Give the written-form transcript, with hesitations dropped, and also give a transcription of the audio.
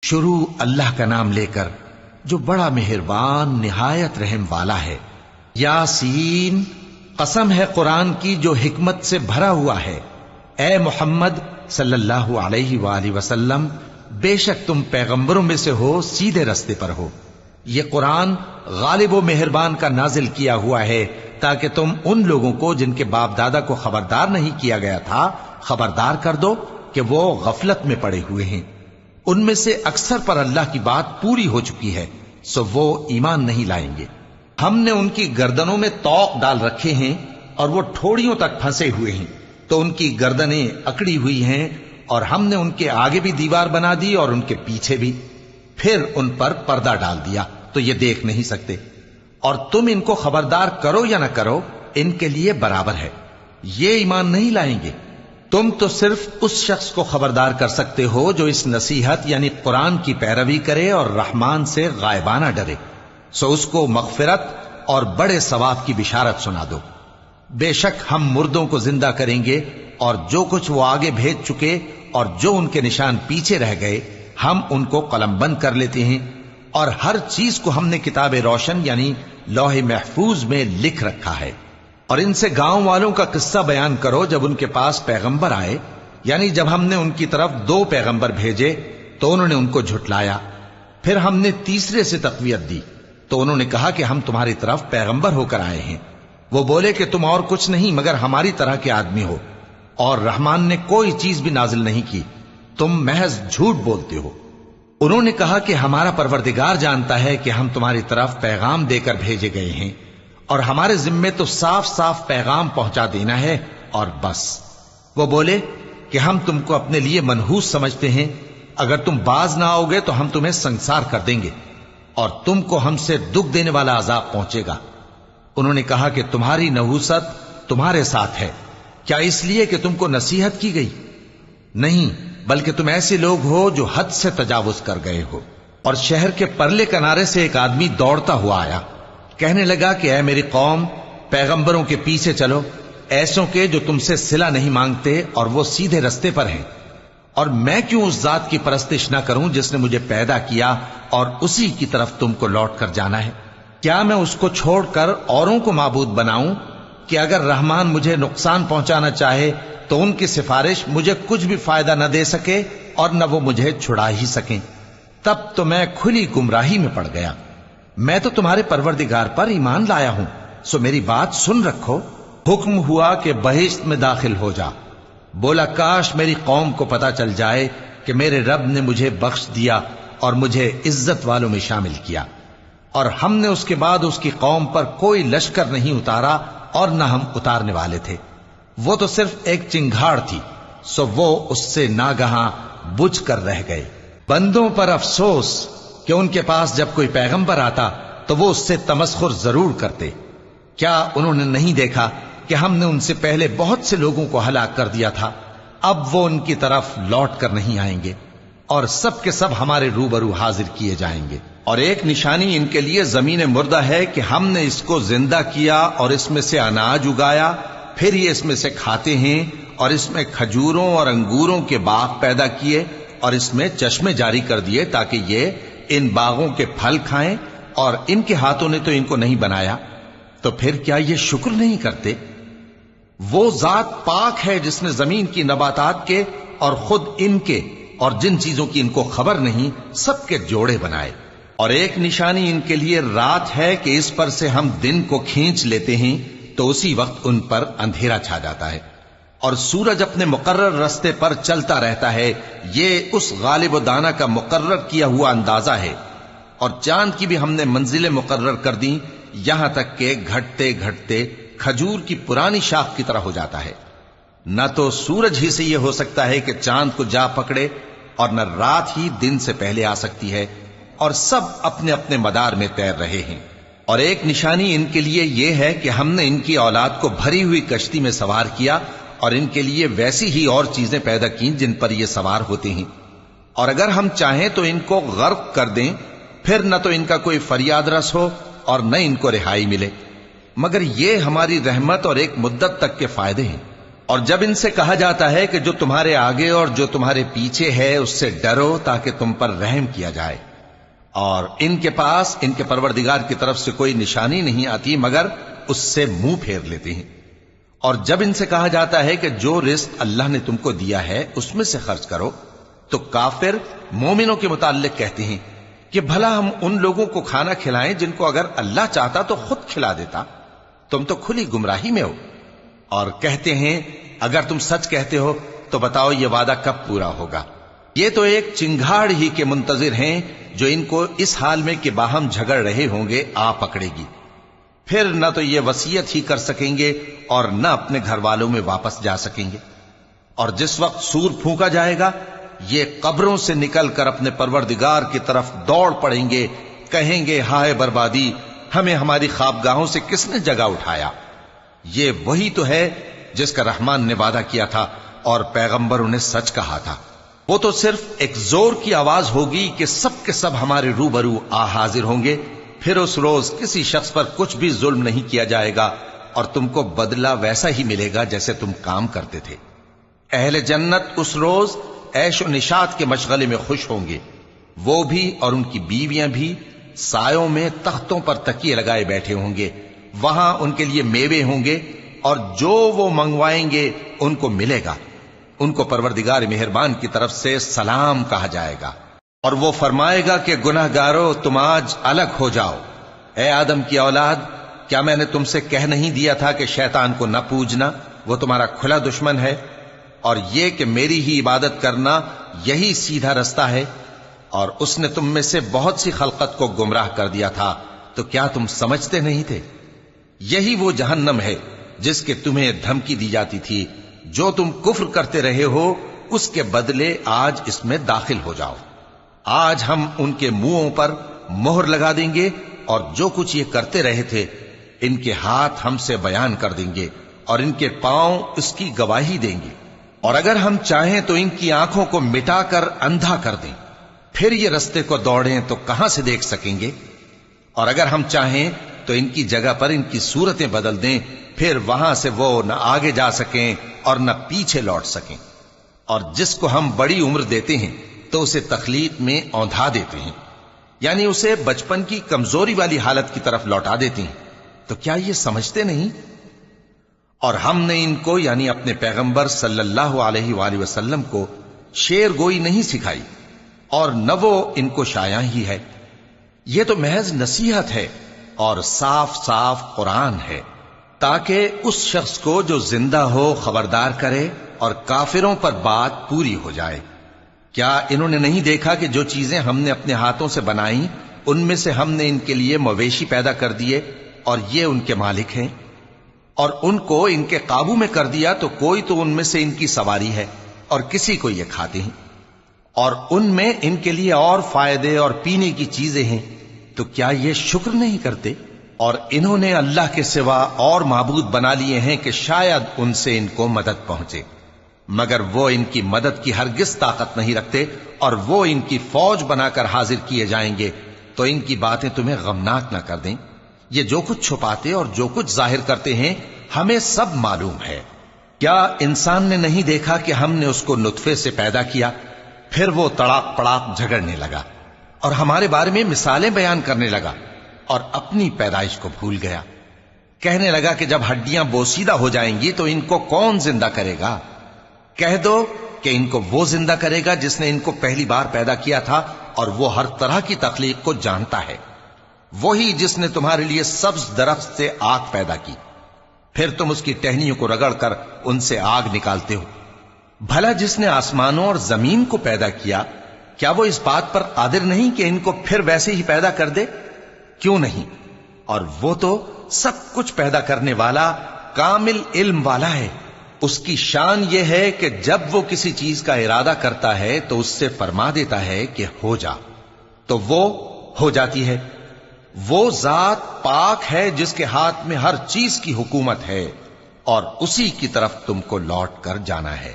شروع اللہ کا نام لے کر جو بڑا مہربان نہایت رحم والا ہے۔ یاسین، قسم ہے قرآن کی جو حکمت سے بھرا ہوا ہے۔ اے محمد صلی اللہ علیہ وآلہ وسلم، بے شک تم پیغمبروں میں سے ہو، سیدھے رستے پر ہو۔ یہ قرآن غالب و مہربان کا نازل کیا ہوا ہے تاکہ تم ان لوگوں کو جن کے باپ دادا کو خبردار نہیں کیا گیا تھا خبردار کر دو کہ وہ غفلت میں پڑے ہوئے ہیں۔ ان میں سے اکثر پر اللہ کی بات پوری ہو چکی ہے، سو وہ ایمان نہیں لائیں گے۔ ہم نے ان کی گردنوں میں طوق ڈال رکھے ہیں اور وہ ٹھوڑیوں تک پھنسے ہوئے ہیں، تو ان کی گردنیں اکڑی ہوئی ہیں، اور ہم نے ان کے آگے بھی دیوار بنا دی اور ان کے پیچھے بھی، پھر ان پر پردہ ڈال دیا تو یہ دیکھ نہیں سکتے۔ اور تم ان کو خبردار کرو یا نہ کرو، ان کے لیے برابر ہے، یہ ایمان نہیں لائیں گے۔ تم تو صرف اس شخص کو خبردار کر سکتے ہو جو اس نصیحت یعنی قرآن کی پیروی کرے اور رحمان سے غائبانہ ڈرے، سو اس کو مغفرت اور بڑے ثواب کی بشارت سنا دو۔ بے شک ہم مردوں کو زندہ کریں گے، اور جو کچھ وہ آگے بھیج چکے اور جو ان کے نشان پیچھے رہ گئے ہم ان کو قلم بند کر لیتے ہیں، اور ہر چیز کو ہم نے کتاب روشن یعنی لوح محفوظ میں لکھ رکھا ہے۔ اور ان سے گاؤں والوں کا قصہ بیان کرو جب ان کے پاس پیغمبر آئے، یعنی جب ہم نے ان کی طرف 2 پیغمبر بھیجے تو انہوں نے ان کو جھٹلایا، پھر ہم نے تیسرے سے تقویت دی تو انہوں نے کہا کہ ہم تمہاری طرف پیغمبر ہو کر آئے ہیں۔ وہ بولے کہ تم اور کچھ نہیں مگر ہماری طرح کے آدمی ہو، اور رحمان نے کوئی چیز بھی نازل نہیں کی، تم محض جھوٹ بولتے ہو۔ انہوں نے کہا کہ ہمارا پروردگار جانتا ہے کہ ہم تمہاری طرف پیغام دے کر بھیجے گئے ہیں، اور ہمارے ذمے تو صاف صاف پیغام پہنچا دینا ہے اور بس۔ وہ بولے کہ ہم تم کو اپنے لیے منحوس سمجھتے ہیں، اگر تم باز نہ آؤ گے تو ہم تمہیں سنسار کر دیں گے، اور تم کو ہم سے دکھ دینے والا عذاب پہنچے گا۔ انہوں نے کہا کہ تمہاری نحوست تمہارے ساتھ ہے، کیا اس لیے کہ تم کو نصیحت کی گئی؟ نہیں، بلکہ تم ایسے لوگ ہو جو حد سے تجاوز کر گئے ہو۔ اور شہر کے پرلے کنارے سے ایک آدمی دوڑتا ہوا آیا، کہنے لگا کہ اے میری قوم، پیغمبروں کے پیچھے چلو، ایسوں کے جو تم سے صلہ نہیں مانگتے اور وہ سیدھے رستے پر ہیں۔ اور میں کیوں اس ذات کی پرستش نہ کروں جس نے مجھے پیدا کیا اور اسی کی طرف تم کو لوٹ کر جانا ہے؟ کیا میں اس کو چھوڑ کر اوروں کو معبود بناؤں کہ اگر رحمان مجھے نقصان پہنچانا چاہے تو ان کی سفارش مجھے کچھ بھی فائدہ نہ دے سکے اور نہ وہ مجھے چھڑا ہی سکیں؟ تب تو میں کھلی گمراہی میں پڑ گیا۔ میں تو تمہارے پروردگار پر ایمان لایا ہوں، سو میری بات سن رکھو۔ حکم ہوا کہ بہشت میں داخل ہو جا۔ بولا کاش میری قوم کو پتا چل جائے کہ میرے رب نے مجھے بخش دیا اور مجھے عزت والوں میں شامل کیا، اور ہم نے اس کے بعد اس کی قوم پر کوئی لشکر نہیں اتارا اور نہ ہم اتارنے والے تھے۔ وہ تو صرف ایک چنگھاڑ تھی، سو وہ اس سے ناگہاں بجھ کر رہ گئے۔ بندوں پر افسوس کہ ان کے پاس جب کوئی پیغمبر آتا تو وہ اس سے تمسخر ضرور کرتے۔ کیا انہوں نے نہیں دیکھا کہ ہم نے ان سے پہلے بہت سے لوگوں کو ہلاک کر دیا تھا؟ اب وہ ان کی طرف لوٹ کر نہیں آئیں گے، اور سب کے سب ہمارے روبرو حاضر کیے جائیں گے۔ اور ایک نشانی ان کے لیے زمین مردہ ہے کہ ہم نے اس کو زندہ کیا اور اس میں سے اناج اگایا، پھر یہ اس میں سے کھاتے ہیں، اور اس میں کھجوروں اور انگوروں کے باغ پیدا کیے اور اس میں چشمے جاری کر دیے تاکہ یہ ان باغوں کے پھل کھائیں، اور ان کے ہاتھوں نے تو ان کو نہیں بنایا، تو پھر کیا یہ شکر نہیں کرتے؟ وہ ذات پاک ہے جس نے زمین کی نباتات کے اور خود ان کے اور جن چیزوں کی ان کو خبر نہیں سب کے جوڑے بنائے۔ اور ایک نشانی ان کے لیے رات ہے کہ اس پر سے ہم دن کو کھینچ لیتے ہیں تو اسی وقت ان پر اندھیرا چھا جاتا ہے، اور سورج اپنے مقرر رستے پر چلتا رہتا ہے۔ یہ اس غالب و دانا کا مقرر کیا ہوا اندازہ ہے۔ اور چاند کی بھی ہم نے منزلیں مقرر کر دیں، یہاں تک کہ گھٹتے گھٹتے کھجور کی پرانی شاخ کی طرح ہو جاتا ہے۔ نہ تو سورج ہی سے یہ ہو سکتا ہے کہ چاند کو جا پکڑے، اور نہ رات ہی دن سے پہلے آ سکتی ہے، اور سب اپنے اپنے مدار میں تیر رہے ہیں۔ اور ایک نشانی ان کے لیے یہ ہے کہ ہم نے ان کی اولاد کو بھری ہوئی کشتی میں سوار کیا، اور ان کے لیے ویسی ہی اور چیزیں پیدا کی جن پر یہ سوار ہوتے ہیں۔ اور اگر ہم چاہیں تو ان کو غرق کر دیں، پھر نہ تو ان کا کوئی فریاد رس ہو اور نہ ان کو رہائی ملے، مگر یہ ہماری رحمت اور ایک مدت تک کے فائدے ہیں۔ اور جب ان سے کہا جاتا ہے کہ جو تمہارے آگے اور جو تمہارے پیچھے ہے اس سے ڈرو تاکہ تم پر رحم کیا جائے، اور ان کے پاس ان کے پروردگار کی طرف سے کوئی نشانی نہیں آتی مگر اس سے منہ پھیر لیتے ہیں، اور جب ان سے کہا جاتا ہے کہ جو رزق اللہ نے تم کو دیا ہے اس میں سے خرچ کرو، تو کافر مومنوں کے متعلق کہتے ہیں کہ بھلا ہم ان لوگوں کو کھانا کھلائیں جن کو اگر اللہ چاہتا تو خود کھلا دیتا، تم تو کھلی گمراہی میں ہو۔ اور کہتے ہیں اگر تم سچ کہتے ہو تو بتاؤ یہ وعدہ کب پورا ہوگا؟ یہ تو ایک چنگھاڑ ہی کے منتظر ہیں جو ان کو اس حال میں کہ باہم جھگڑ رہے ہوں گے آ پکڑے گی، پھر نہ تو یہ وصیت ہی کر سکیں گے اور نہ اپنے گھر والوں میں واپس جا سکیں گے۔ اور جس وقت سور پھونکا جائے گا یہ قبروں سے نکل کر اپنے پروردگار کی طرف دوڑ پڑیں گے، کہیں گے ہائے بربادی، ہمیں ہماری خوابگاہوں سے کس نے جگہ اٹھایا۔ یہ وہی تو ہے جس کا رحمان نے وعدہ کیا تھا اور پیغمبروں نے سچ کہا تھا۔ وہ تو صرف ایک زور کی آواز ہوگی کہ سب کے سب ہمارے روبرو آ حاضر ہوں گے، پھر اس روز کسی شخص پر کچھ بھی ظلم نہیں کیا جائے گا اور تم کو بدلہ ویسا ہی ملے گا جیسے تم کام کرتے تھے۔ اہل جنت اس روز عیش و نشاط کے مشغلے میں خوش ہوں گے، وہ بھی اور ان کی بیویاں بھی سایوں میں تختوں پر تکیے لگائے بیٹھے ہوں گے، وہاں ان کے لیے میوے ہوں گے اور جو وہ منگوائیں گے ان کو ملے گا، ان کو پروردگار مہربان کی طرف سے سلام کہا جائے گا، اور وہ فرمائے گا کہ گناہ گارو تم آج الگ ہو جاؤ۔ اے آدم کی اولاد، کیا میں نے تم سے کہہ نہیں دیا تھا کہ شیطان کو نہ پوجنا، وہ تمہارا کھلا دشمن ہے، اور یہ کہ میری ہی عبادت کرنا یہی سیدھا رستہ ہے، اور اس نے تم میں سے بہت سی خلقت کو گمراہ کر دیا تھا، تو کیا تم سمجھتے نہیں تھے؟ یہی وہ جہنم ہے جس کے تمہیں دھمکی دی جاتی تھی، جو تم کفر کرتے رہے ہو اس کے بدلے آج اس میں داخل ہو جاؤ۔ آج ہم ان کے منہوں پر مہر لگا دیں گے اور جو کچھ یہ کرتے رہے تھے ان کے ہاتھ ہم سے بیان کر دیں گے اور ان کے پاؤں اس کی گواہی دیں گے، اور اگر ہم چاہیں تو ان کی آنکھوں کو مٹا کر اندھا کر دیں، پھر یہ رستے کو دوڑیں تو کہاں سے دیکھ سکیں گے، اور اگر ہم چاہیں تو ان کی جگہ پر ان کی صورتیں بدل دیں، پھر وہاں سے وہ نہ آگے جا سکیں اور نہ پیچھے لوٹ سکیں۔ اور جس کو ہم بڑی عمر دیتے ہیں تو اسے تخلیق میں اوندھا دیتے ہیں، یعنی اسے بچپن کی کمزوری والی حالت کی طرف لوٹا دیتے ہیں، تو کیا یہ سمجھتے نہیں؟ اور ہم نے ان کو یعنی اپنے پیغمبر صلی اللہ علیہ وآلہ وسلم کو شعر گوئی نہیں سکھائی، اور نہ وہ ان کو شایع ہی ہے، یہ تو محض نصیحت ہے اور صاف صاف قرآن ہے، تاکہ اس شخص کو جو زندہ ہو خبردار کرے اور کافروں پر بات پوری ہو جائے۔ کیا انہوں نے نہیں دیکھا کہ جو چیزیں ہم نے اپنے ہاتھوں سے بنائیں ان میں سے ہم نے ان کے لیے مویشی پیدا کر دیے اور یہ ان کے مالک ہیں، اور ان کو ان کے قابو میں کر دیا تو کوئی تو ان میں سے ان کی سواری ہے اور کسی کو یہ کھاتے ہیں، اور ان میں ان کے لیے اور فائدے اور پینے کی چیزیں ہیں، تو کیا یہ شکر نہیں کرتے؟ اور انہوں نے اللہ کے سوا اور معبود بنا لیے ہیں کہ شاید ان سے ان کو مدد پہنچے، مگر وہ ان کی مدد کی ہرگز طاقت نہیں رکھتے، اور وہ ان کی فوج بنا کر حاضر کیے جائیں گے تو ان کی باتیں تمہیں غمناک نہ کر دیں۔ یہ جو کچھ چھپاتے اور جو کچھ ظاہر کرتے ہیں ہمیں سب معلوم ہے۔ کیا انسان نے نہیں دیکھا کہ ہم نے اس کو نطفے سے پیدا کیا، پھر وہ تڑاک پڑاک جھگڑنے لگا اور ہمارے بارے میں مثالیں بیان کرنے لگا اور اپنی پیدائش کو بھول گیا، کہنے لگا کہ جب ہڈیاں بوسیدہ ہو جائیں گی تو ان کو کون زندہ کرے گا؟ کہہ دو کہ ان کو وہ زندہ کرے گا جس نے ان کو پہلی بار پیدا کیا تھا، اور وہ ہر طرح کی تخلیق کو جانتا ہے، وہی جس نے تمہارے لیے سبز درخت سے آگ پیدا کی، پھر تم اس کی ٹہنیوں کو رگڑ کر ان سے آگ نکالتے ہو۔ بھلا جس نے آسمانوں اور زمین کو پیدا کیا، کیا وہ اس بات پر قادر نہیں کہ ان کو پھر ویسے ہی پیدا کر دے؟ کیوں نہیں؟ اور وہ تو سب کچھ پیدا کرنے والا کامل علم والا ہے۔ اس کی شان یہ ہے کہ جب وہ کسی چیز کا ارادہ کرتا ہے تو اس سے فرما دیتا ہے کہ ہو جا، تو وہ ہو جاتی ہے۔ وہ ذات پاک ہے جس کے ہاتھ میں ہر چیز کی حکومت ہے، اور اسی کی طرف تم کو لوٹ کر جانا ہے۔